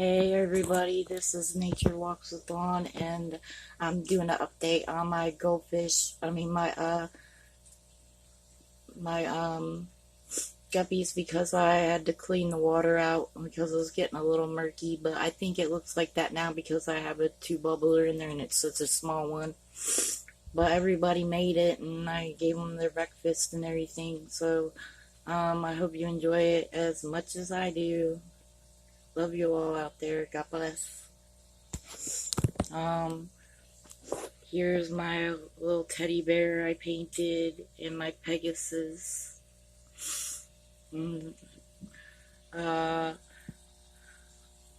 Hey everybody, this is Nature Walks with Dawn, and I'm doing an update on my goldfish. My guppies, because I had to clean the water out because it was getting a little murky. But I think it looks like that now because I have a two bubbler in there and it's such a small one. But everybody made it, and I gave them their breakfast and everything. So I hope you enjoy it as much as I do. Love you all out there. God bless. Um, Here's my little teddy bear I painted and my Pegasus. Mm, uh,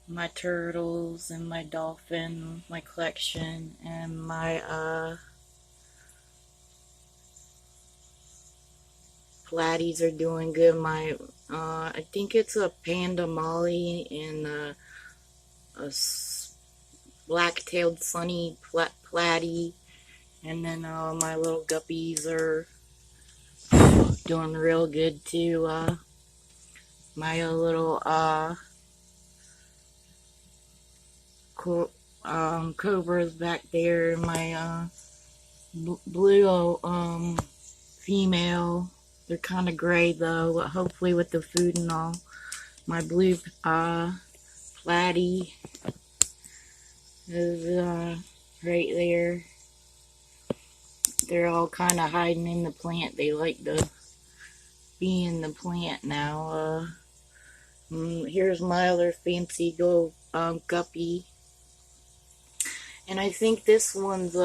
my turtles and my dolphin, my collection, and my platies are doing good. I think it's a panda molly and a black-tailed sunny platy, and then my little guppies are doing real good too. My little cobras back there. My blue female. They're kind of gray though, but hopefully with the food and all. My blue platy is right there. They're all kind of hiding in the plant. They like to be in the plant now. Here's my other fancy gold guppy. And I think this one's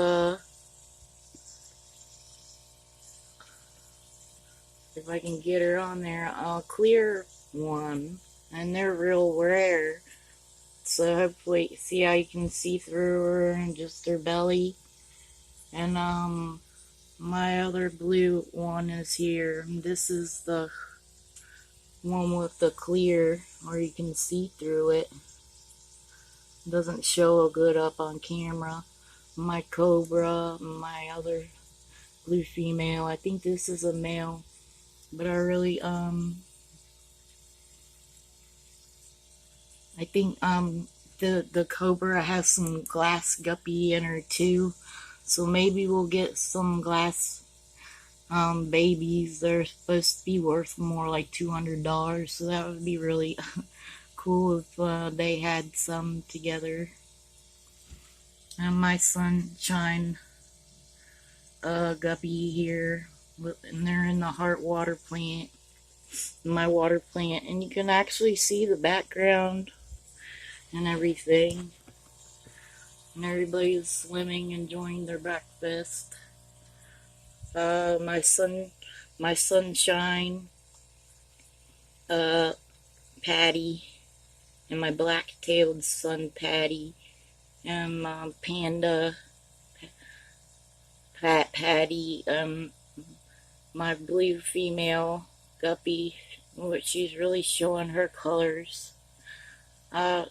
if I can get her on there, a clear one, and they're real rare. So hopefully, see how you can see through her and just her belly. And my other blue one is here. This is the one with the clear, where you can see through it. Doesn't show good up on camera. My cobra, my other blue female. I think this is a male, but I think the cobra has some glass guppy in her too, so maybe we'll get some glass babies. They're supposed to be worth more, like $200, so that would be really cool if they had some together. And my sunshine guppy here, and they're in the heart water plant, my water plant, and you can actually see the background and everything. And everybody's swimming, enjoying their breakfast. My sunshine patty, and my black-tailed sun patty, and my panda patty, my blue female guppy, which she's really showing her colors.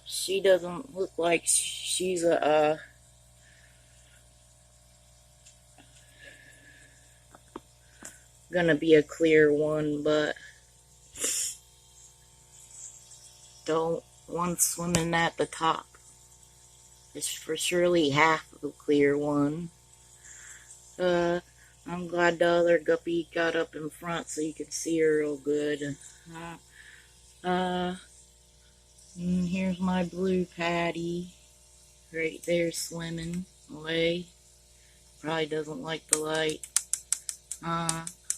She doesn't look like she's gonna be a clear one, but don't one swimming at the top. It's for surely half of a clear one. I'm glad the other guppy got up in front so you could see her real good. Here's my blue patty right there swimming away. Probably doesn't like the light.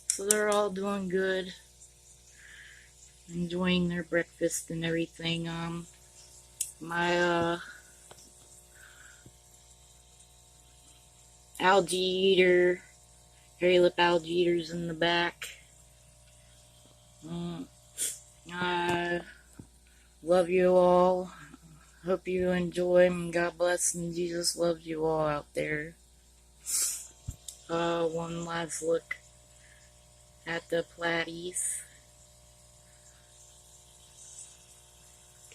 So they're all doing good, enjoying their breakfast and everything. My algae eater, hairy lip algae eaters in the back. I love you all. Hope you enjoy, and God bless, and Jesus loves you all out there. One last look at the platies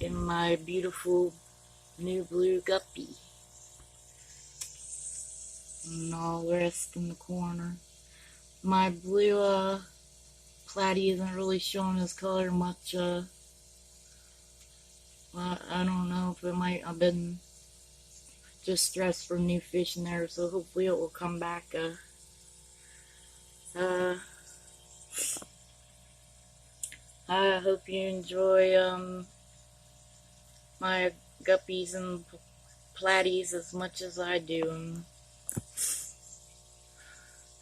and my beautiful new blue guppy, and all the rest in the corner. My blue platy isn't really showing his color much. I don't know I've been just stressed from new fish in there, so hopefully it will come back. I hope you enjoy my guppies and platies as much as I do. And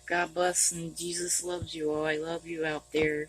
God bless and Jesus loves you all. I love you out there.